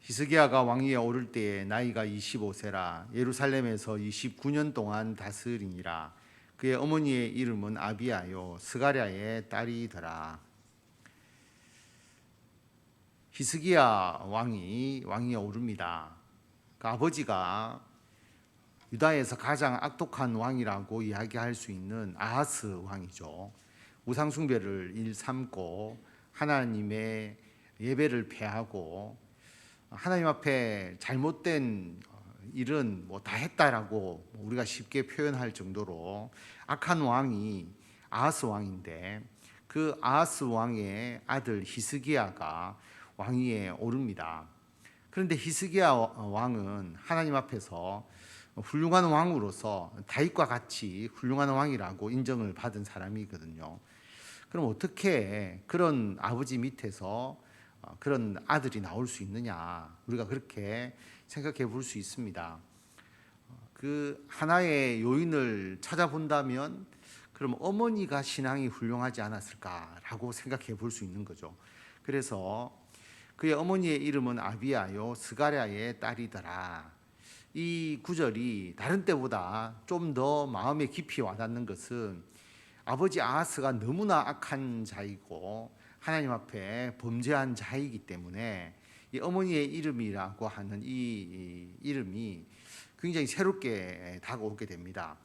히스기야가 왕위에 오를 때에 나이가 25세라 예루살렘에서 29년 동안 다스리니라. 그의 어머니의 이름은 아비야요 스가랴의 딸이더라. 히스기야 왕위에 오릅니다. 그 아버지가 유다에서 가장 악독한 왕이라고 이야기할 수 있는 아하스 왕이죠. 우상숭배를 일삼고 하나님의 예배를 폐하고 하나님 앞에 잘못된 일은 다 했다라고 우리가 쉽게 표현할 정도로 악한 왕이 아하스 왕인데, 그 아하스 왕의 아들 히스기야가 왕위에 오릅니다. 그런데 히스기야 왕은 하나님 앞에서 훌륭한 왕으로서 다윗과 같이 훌륭한 왕이라고 인정을 받은 사람이거든요. 그럼 어떻게 그런 아버지 밑에서 그런 아들이 나올 수 있느냐, 우리가 그렇게 생각해 볼 수 있습니다. 그 하나의 요인을 찾아본다면 그럼 어머니가 신앙이 훌륭하지 않았을까라고 생각해 볼 수 있는 거죠. 그래서 그의 어머니의 이름은 아비야요 스가랴의 딸이더라. 이 구절이 다른 때보다 좀 더 마음에 깊이 와닿는 것은 아버지 아하스가 너무나 악한 자이고 하나님 앞에 범죄한 자이기 때문에 이 어머니의 이름이라고 하는 이 이름이 굉장히 새롭게 다가오게 됩니다.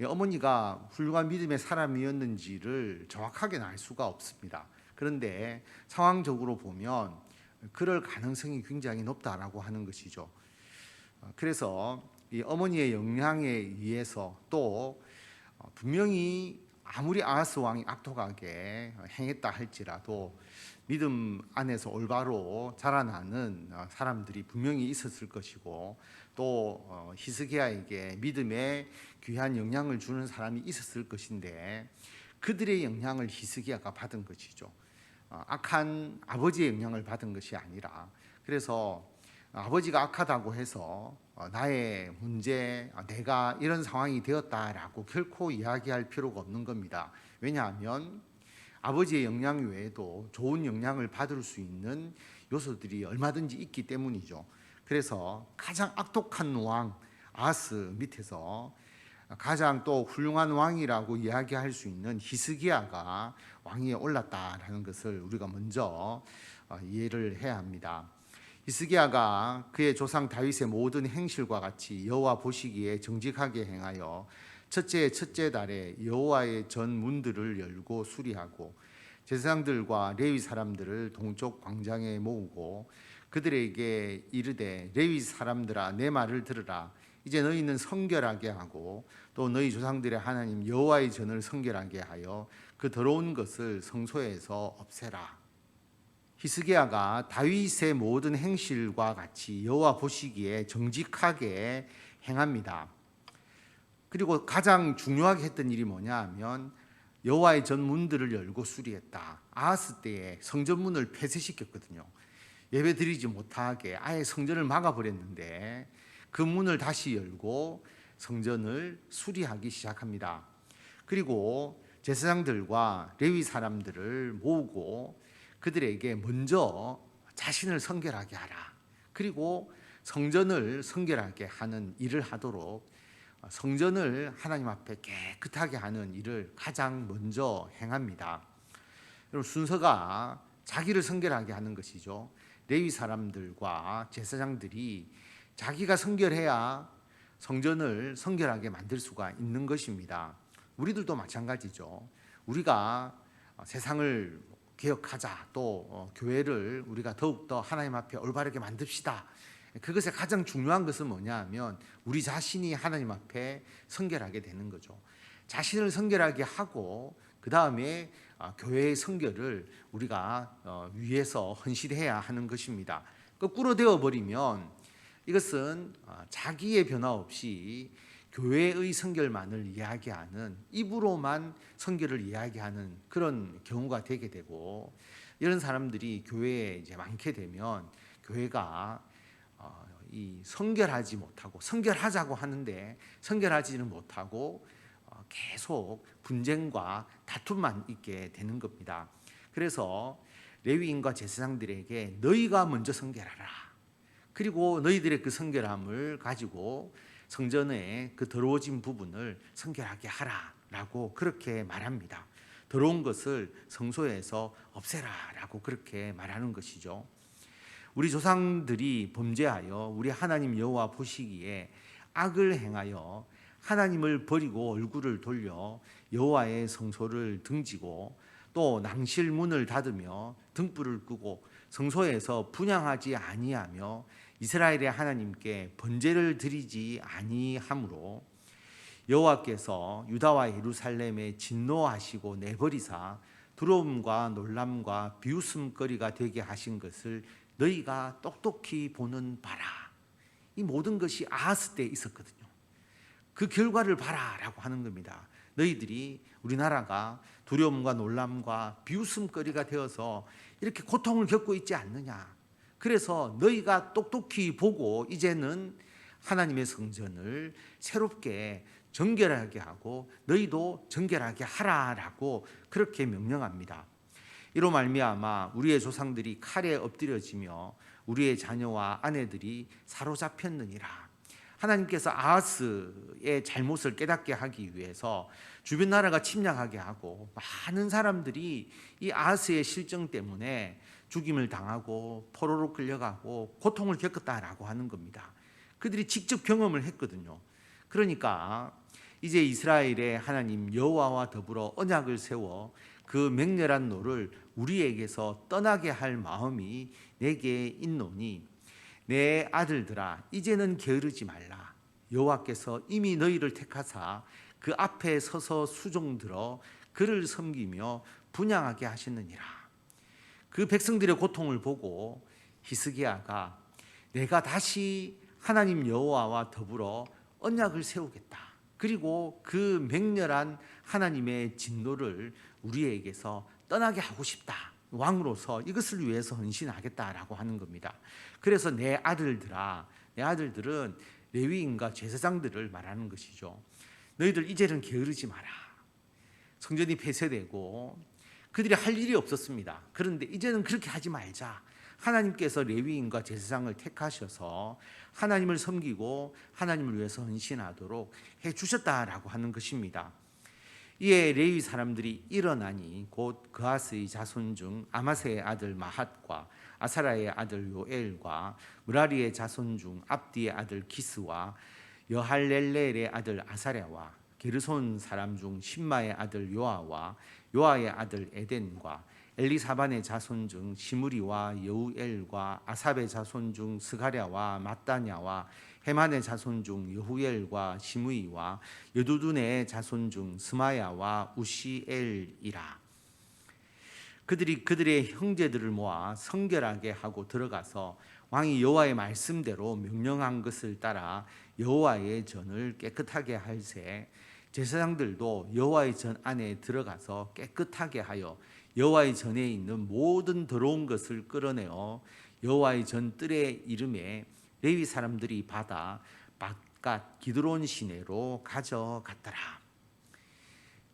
어머니가 훌륭한 믿음의 사람이었는지를 정확하게는 알 수가 없습니다. 그런데 상황적으로 보면 그럴 가능성이 굉장히 높다라고 하는 것이죠. 그래서 이 어머니의 영향에 의해서 또 분명히 아무리 아하스 왕이 악독하게 행했다 할지라도 믿음 안에서 올바로 자라나는 사람들이 분명히 있었을 것이고, 또 히스기야에게 믿음에 귀한 영향을 주는 사람이 있었을 것인데 그들의 영향을 히스기야가 받은 것이죠. 악한 아버지의 영향을 받은 것이 아니라. 그래서 아버지가 악하다고 해서 나의 문제, 내가 이런 상황이 되었다라고 결코 이야기할 필요가 없는 겁니다. 왜냐하면 아버지의 영향 외에도 좋은 영향을 받을 수 있는 요소들이 얼마든지 있기 때문이죠. 그래서 가장 악독한 왕 아하스 밑에서 가장 또 훌륭한 왕이라고 이야기할 수 있는 히스기야가 왕위에 올랐다라는 것을 우리가 먼저 이해를 해야 합니다. 히스기야가 그의 조상 다윗의 모든 행실과 같이 여호와 보시기에 정직하게 행하여 첫째 달에 여호와의 전 문들을 열고 수리하고 제사장들과 레위 사람들을 동쪽 광장에 모으고 그들에게 이르되 레위 사람들아 내 말을 들으라. 이제 너희는 성결하게 하고 또 너희 조상들의 하나님 여호와의 전을 성결하게 하여 그 더러운 것을 성소에서 없애라. 히스기야가 다윗의 모든 행실과 같이 여호와 보시기에 정직하게 행합니다. 그리고 가장 중요하게 했던 일이 뭐냐 하면 여호와의 전 문들을 열고 수리했다. 아하스 때에 성전문을 폐쇄시켰거든요. 예배드리지 못하게 아예 성전을 막아버렸는데 그 문을 다시 열고 성전을 수리하기 시작합니다. 그리고 제사장들과 레위 사람들을 모으고 그들에게 먼저 자신을 성결하게 하라. 그리고 성전을 성결하게 하는 일을 하도록 성전을 하나님 앞에 깨끗하게 하는 일을 가장 먼저 행합니다. 여러분, 순서가 자기를 성결하게 하는 것이죠. 레위 사람들과 제사장들이 자기가 성결해야 성전을 성결하게 만들 수가 있는 것입니다. 우리들도 마찬가지죠. 우리가 세상을 개혁하자, 또 교회를 우리가 더욱더 하나님 앞에 올바르게 만듭시다. 그것의 가장 중요한 것은 뭐냐 하면 우리 자신이 하나님 앞에 성결하게 되는 거죠. 자신을 성결하게 하고 그 다음에 교회의 성결을 우리가 위해서 헌신해야 하는 것입니다. 거꾸로 되어버리면 이것은 자기의 변화 없이 교회의 성결만을 이야기하는, 입으로만 성결을 이야기하는 그런 경우가 되게 되고, 이런 사람들이 교회에 이제 많게 되면 교회가 이 성결하지 못하고 성결하자고 하는데 성결하지는 못하고 계속 분쟁과 다툼만 있게 되는 겁니다. 그래서 레위인과 제사장들에게 너희가 먼저 성결하라. 그리고 너희들의 그 성결함을 가지고 성전의 그 더러워진 부분을 성결하게 하라라고 그렇게 말합니다. 더러운 것을 성소에서 없애라라고 그렇게 말하는 것이죠. 우리 조상들이 범죄하여 우리 하나님 여호와 보시기에 악을 행하여 하나님을 버리고 얼굴을 돌려 여호와의 성소를 등지고 또 낭실 문을 닫으며 등불을 끄고 성소에서 분향하지 아니하며 이스라엘의 하나님께 번제를 드리지 아니하므로 여호와께서 유다와 예루살렘에 진노하시고 내버리사 두려움과 놀람과 비웃음거리가 되게 하신 것을 너희가 똑똑히 보는 바라. 이 모든 것이 아하스 때 있었거든요. 그 결과를 봐라라고 하는 겁니다. 너희들이 우리나라가 두려움과 놀람과 비웃음거리가 되어서 이렇게 고통을 겪고 있지 않느냐. 그래서 너희가 똑똑히 보고 이제는 하나님의 성전을 새롭게 정결하게 하고 너희도 정결하게 하라라고 그렇게 명령합니다. 이로 말미암아 우리의 조상들이 칼에 엎드려지며 우리의 자녀와 아내들이 사로잡혔느니라. 하나님께서 아하스의 잘못을 깨닫게 하기 위해서 주변 나라가 침략하게 하고 많은 사람들이 이 아하스의 실정 때문에 죽임을 당하고 포로로 끌려가고 고통을 겪었다라고 하는 겁니다. 그들이 직접 경험을 했거든요. 그러니까 이제 이스라엘의 하나님 여호와와 더불어 언약을 세워 그 맹렬한 노를 우리에게서 떠나게 할 마음이 내게 있노니 내 아들들아 이제는 게으르지 말라. 여호와께서 이미 너희를 택하사 그 앞에 서서 수종들어 그를 섬기며 분향하게 하시느니라. 그 백성들의 고통을 보고 히스기야가 내가 다시 하나님 여호와와 더불어 언약을 세우겠다. 그리고 그 맹렬한 하나님의 진노를 우리에게서 떠나게 하고 싶다. 왕으로서 이것을 위해서 헌신하겠다라고 하는 겁니다. 그래서 내 아들들아, 내 아들들은 레위인과 제사장들을 말하는 것이죠. 너희들 이제는 게으르지 마라. 성전이 폐쇄되고 그들이 할 일이 없었습니다. 그런데 이제는 그렇게 하지 말자. 하나님께서 레위인과 제사장을 택하셔서 하나님을 섬기고 하나님을 위해서 헌신하도록 해주셨다라고 하는 것입니다. 이에 레위 사람들이 일어나니 곧 그하스의 자손 중 아마세의 아들 마핫과 아사라의 아들 요엘과 무라리의 자손 중 압디의 아들 기스와 여할렐렐의 아들 아사랴와 게르손 사람 중 심마의 아들 요아와 요아의 아들 에덴과 엘리사반의 자손 중 시므리와 여우엘과 아삽의 자손 중 스가랴와 mat다냐와 헤만의 자손 중 여후엘과 시므이와 여두둔의 자손 중 스마야와 우시엘이라. 그들이 그들의 형제들을 모아 성결하게 하고 들어가서 왕이 여호와의 말씀대로 명령한 것을 따라 여호와의 전을 깨끗하게 할세. 제사장들도 여호와의 전 안에 들어가서 깨끗하게 하여 여호와의 전에 있는 모든 더러운 것을 끌어내어 여호와의 전 뜰의 이름에 레위 사람들이 받아 바깥 기드론 시내로 가져갔더라.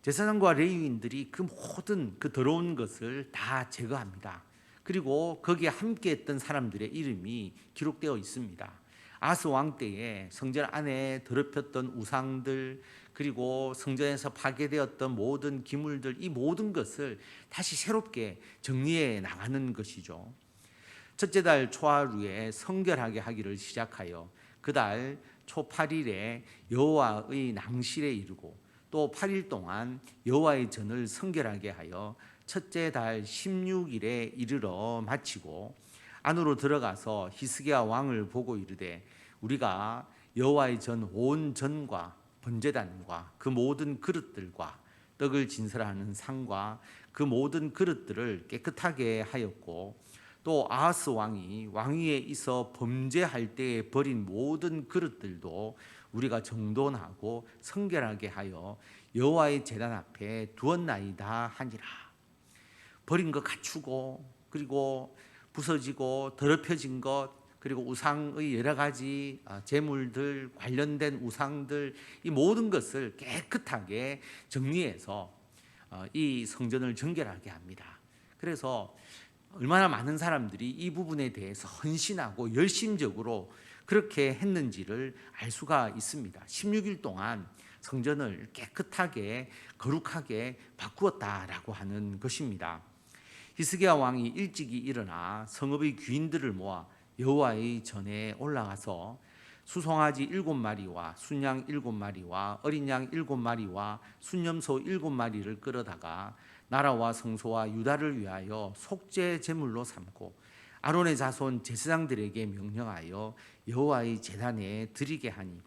제사장과 레위인들이 그 모든 그 더러운 것을 다 제거합니다. 그리고 거기에 함께했던 사람들의 이름이 기록되어 있습니다. 아하스 왕 때에 성전 안에 더럽혔던 우상들, 그리고 성전에서 파괴되었던 모든 기물들, 이 모든 것을 다시 새롭게 정리해 나가는 것이죠. 첫째 달 초하루에 성결하게 하기를 시작하여 그달 초 8일에 여호와의 낭실에 이르고 또 8일 동안 여호와의 전을 성결하게 하여 첫째 달 16일에 이르러 마치고 안으로 들어가서 히스기야 왕을 보고 이르되 우리가 여호와의 전 온 전과 번제단과 그 모든 그릇들과 떡을 진설하는 상과 그 모든 그릇들을 깨끗하게 하였고 또 아하스 왕이 왕위에 있어 범죄할 때에 버린 모든 그릇들도 우리가 정돈하고 성결하게 하여 여호와의 제단 앞에 두었나이다 하니라. 버린 것 갖추고 그리고 부서지고 더럽혀진 것 그리고 우상의 여러 가지 제물들 관련된 우상들 이 모든 것을 깨끗하게 정리해서 이 성전을 정결하게 합니다. 그래서 얼마나 많은 사람들이 이 부분에 대해서 헌신하고 열심적으로 그렇게 했는지를 알 수가 있습니다. 16일 동안 성전을 깨끗하게 거룩하게 바꾸었다라고 하는 것입니다. 히스기야 왕이 일찍이 일어나 성읍의 귀인들을 모아 여호와의 전에 올라가서 수송아지 7마리와 순양 7마리와 어린 양 7마리와 순염소 7마리를 끌어다가 나라와 성소와 유다를 위하여 속죄 제물로 삼고 아론의 자손 제사장들에게 명령하여 여호와의 제단에 드리게 하니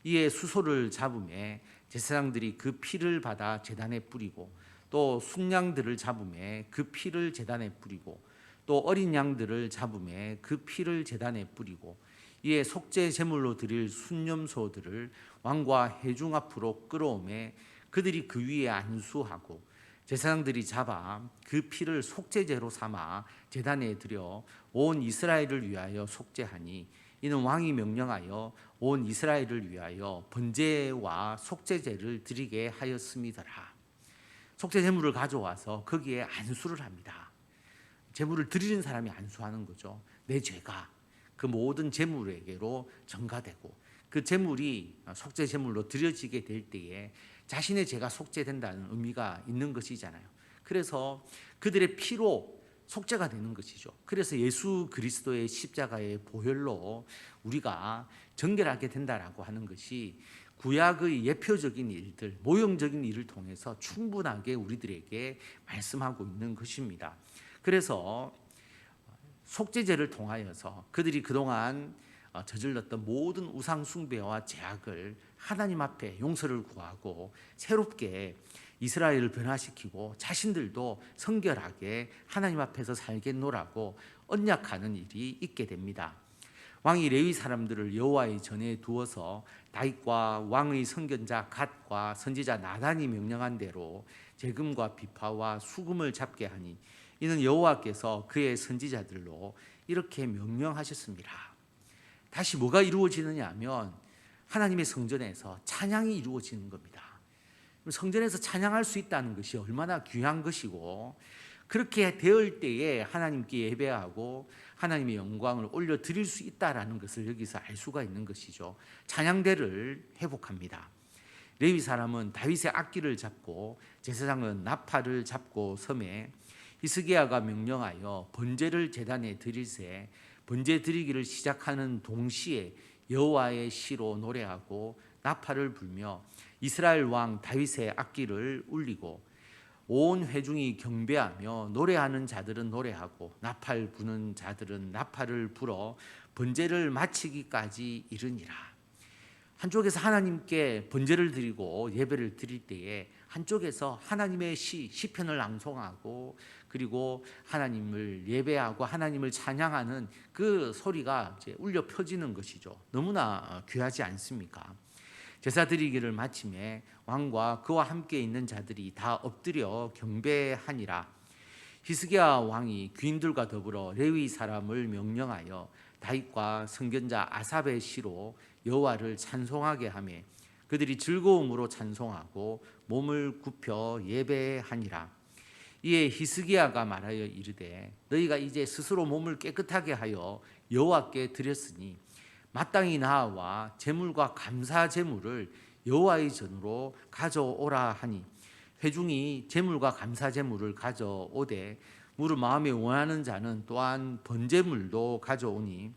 이에 수소를 잡음에 제사장들이 그 피를 받아 제단에 뿌리고 또 순양들을 잡음에 그 피를 제단에 뿌리고 또 어린 양들을 잡음에 그 피를 제단에 뿌리고 이에 속죄 제물로 드릴 순염소들을 왕과 회중 앞으로 끌어오매 그들이 그 위에 안수하고 제사장들이 잡아 그 피를 속죄제로 삼아 제단에 드려 온 이스라엘을 위하여 속죄하니 이는 왕이 명령하여 온 이스라엘을 위하여 번제와 속죄제를 드리게 하였음이더라. 속죄 제물을 가져와서 거기에 안수를 합니다. 제물을 드리는 사람이 안수하는 거죠. 내 죄가 그 모든 제물에게로 전가되고 그 제물이 속죄 제물로 드려지게 될 때에 자신의 죄가 속죄된다는 의미가 있는 것이잖아요. 그래서 그들의 피로 속죄가 되는 것이죠. 그래서 예수 그리스도의 십자가의 보혈로 우리가 정결하게 된다라고 하는 것이 구약의 예표적인 일들, 모형적인 일을 통해서 충분하게 우리들에게 말씀하고 있는 것입니다. 그래서 속죄제를 통하여서 그들이 그동안 저질렀던 모든 우상 숭배와 죄악을 하나님 앞에 용서를 구하고 새롭게 이스라엘을 변화시키고 자신들도 성결하게 하나님 앞에서 살겠노라고 언약하는 일이 있게 됩니다. 왕이 레위 사람들을 여호와의 전에 두어서 다윗과 왕의 선견자 갓과 선지자 나단이 명령한 대로 재금과 비파와 수금을 잡게 하니 이는 여호와께서 그의 선지자들로 이렇게 명령하셨습니다. 다시 뭐가 이루어지느냐 하면 하나님의 성전에서 찬양이 이루어지는 겁니다. 성전에서 찬양할 수 있다는 것이 얼마나 귀한 것이고 그렇게 되을 때에 하나님께 예배하고 하나님의 영광을 올려드릴 수 있다는 것을 여기서 알 수가 있는 것이죠. 찬양대를 회복합니다. 레위 사람은 다윗의 악기를 잡고 제사장은 나팔을 잡고 섬에 히스기야가 명령하여 번제를 제단에 드릴새 번제 드리기를 시작하는 동시에 여호와의 시로 노래하고 나팔을 불며 이스라엘 왕 다윗의 악기를 울리고 온 회중이 경배하며 노래하는 자들은 노래하고 나팔 부는 자들은 나팔을 불어 번제를 마치기까지 이르니라. 한쪽에서 하나님께 번제를 드리고 예배를 드릴 때에 한쪽에서 하나님의 시편을 낭송하고 그리고 하나님을 예배하고 하나님을 찬양하는 그 소리가 이제 울려 퍼지는 것이죠. 너무나 귀하지 않습니까? 제사 드리기를 마침에 왕과 그와 함께 있는 자들이 다 엎드려 경배하니라. 히스기야 왕이 귀인들과 더불어 레위 사람을 명령하여 다윗과 선견자 아삽의 시로 여호와를 찬송하게 하며 그들이 즐거움으로 찬송하고 몸을 굽혀 예배하니라. 이에 히스기야가 말하여 이르되 너희가 이제 스스로 몸을 깨끗하게 하여 여호와께 드렸으니 마땅히 나와 제물과 감사 제물을 여호와의 전으로 가져오라 하니 회중이 제물과 감사 제물을 가져오되 무릇 마음에 원하는 자는 또한 번제물도 가져오니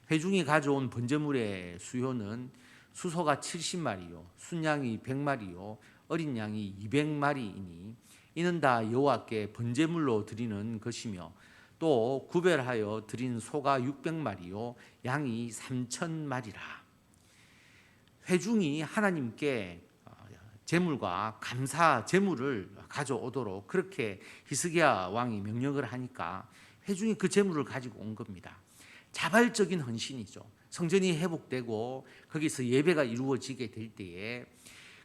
회중이 가져온 번제물의 수요는 수소가 70마리요 순양이 100마리요 어린 양이 200마리이니 이는 다 여호와께 번제물로 드리는 것이며 또 구별하여 드린 소가 600마리요 양이 3,000마리라. 회중이 하나님께 제물과 감사 제물을 가져오도록 그렇게 히스기야 왕이 명령을 하니까 회중이 그 제물을 가지고 온 겁니다. 자발적인 헌신이죠. 성전이 회복되고 거기서 예배가 이루어지게 될 때에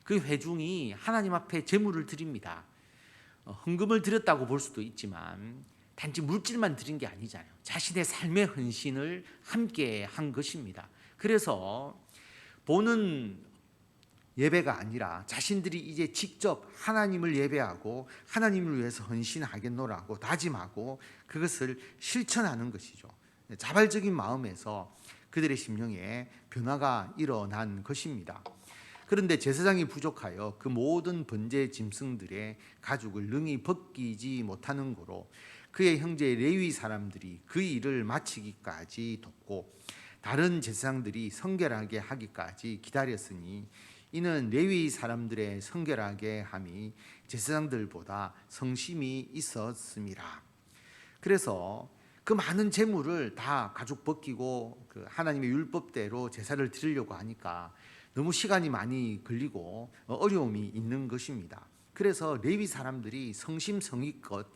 그 회중이 하나님 앞에 제물을 드립니다. 헌금을 드렸다고 볼 수도 있지만 단지 물질만 드린 게 아니잖아요. 자신의 삶의 헌신을 함께 한 것입니다. 그래서 보는 예배가 아니라 자신들이 이제 직접 하나님을 예배하고 하나님을 위해서 헌신하겠노라고 다짐하고 그것을 실천하는 것이죠. 자발적인 마음에서 그들의 심령에 변화가 일어난 것입니다. 그런데 제사장이 부족하여 그 모든 번제 짐승들의 가죽을 능히 벗기지 못하는 고로 그의 형제 레위 사람들이 그 일을 마치기까지 돕고 다른 제사장들이 성결하게 하기까지 기다렸으니 이는 레위 사람들의 성결하게 함이 제사장들보다 성심이 있었음이라. 그래서 그 많은 재물을 다 가죽 벗기고 그 하나님의 율법대로 제사를 드리려고 하니까 너무 시간이 많이 걸리고 어려움이 있는 것입니다. 그래서 레위 사람들이 성심성의껏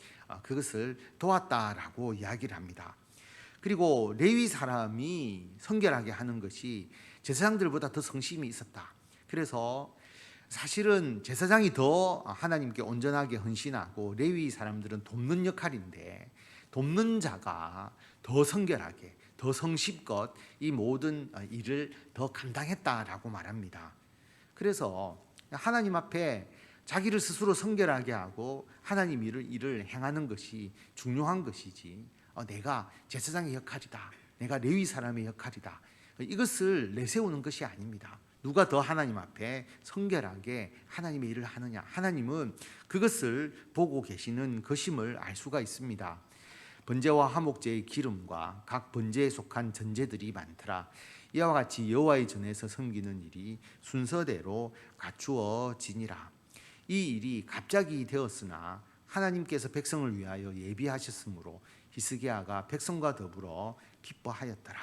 그것을 도왔다라고 이야기를 합니다. 그리고 레위 사람이 성결하게 하는 것이 제사장들보다 더 성심이 있었다. 그래서 사실은 제사장이 더 하나님께 온전하게 헌신하고 레위 사람들은 돕는 역할인데 돕는 자가 더 성결하게 더 성심껏 이 모든 일을 더 감당했다라고 말합니다. 그래서 하나님 앞에 자기를 스스로 성결하게 하고 하나님 일을 행하는 것이 중요한 것이지 내가 제사장의 역할이다, 내가 레위 사람의 역할이다, 이것을 내세우는 것이 아닙니다. 누가 더 하나님 앞에 성결하게 하나님의 일을 하느냐, 하나님은 그것을 보고 계시는 것임을 알 수가 있습니다. 번제와 화목제의 기름과 각 번제에 속한 전제들이 많더라. 이와 같이 여호와의 전에서 섬기는 일이 순서대로 갖추어지니라. 이 일이 갑자기 되었으나 하나님께서 백성을 위하여 예비하셨으므로 히스기야가 백성과 더불어 기뻐하였더라.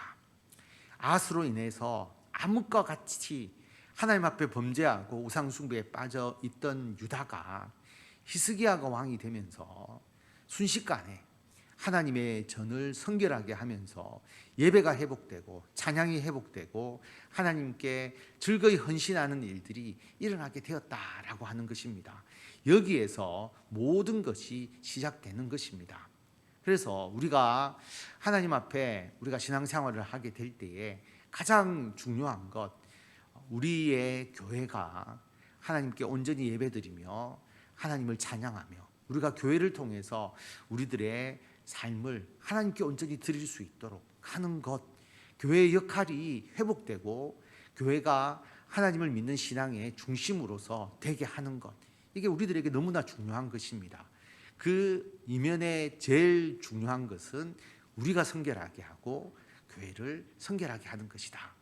아하스로 인해서 암흑과 같이 하나님 앞에 범죄하고 우상 숭배에 빠져 있던 유다가 히스기야가 왕이 되면서 순식간에 하나님의 전을 성결하게 하면서 예배가 회복되고 찬양이 회복되고 하나님께 즐거이 헌신하는 일들이 일어나게 되었다라고 하는 것입니다. 여기에서 모든 것이 시작되는 것입니다. 그래서 우리가 하나님 앞에 우리가 신앙생활을 하게 될 때에 가장 중요한 것, 우리의 교회가 하나님께 온전히 예배드리며 하나님을 찬양하며 우리가 교회를 통해서 우리들의 삶을 하나님께 온전히 드릴 수 있도록 하는 것, 교회의 역할이 회복되고 교회가 하나님을 믿는 신앙의 중심으로서 되게 하는 것, 이게 우리들에게 너무나 중요한 것입니다. 그 이면에 제일 중요한 것은 우리가 성결하게 하고 교회를 성결하게 하는 것이다.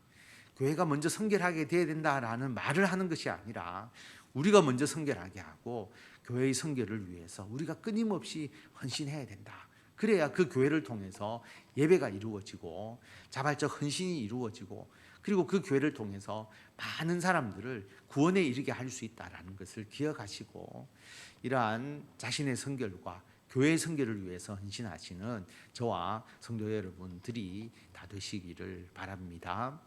교회가 먼저 성결하게 되어야 된다라는 말을 하는 것이 아니라 우리가 먼저 성결하게 하고 교회의 성결을 위해서 우리가 끊임없이 헌신해야 된다. 그래야 그 교회를 통해서 예배가 이루어지고 자발적 헌신이 이루어지고 그리고 그 교회를 통해서 많은 사람들을 구원에 이르게 할 수 있다는 것을 기억하시고 이러한 자신의 성결과 교회의 성결을 위해서 헌신하시는 저와 성도 여러분들이 다 되시기를 바랍니다.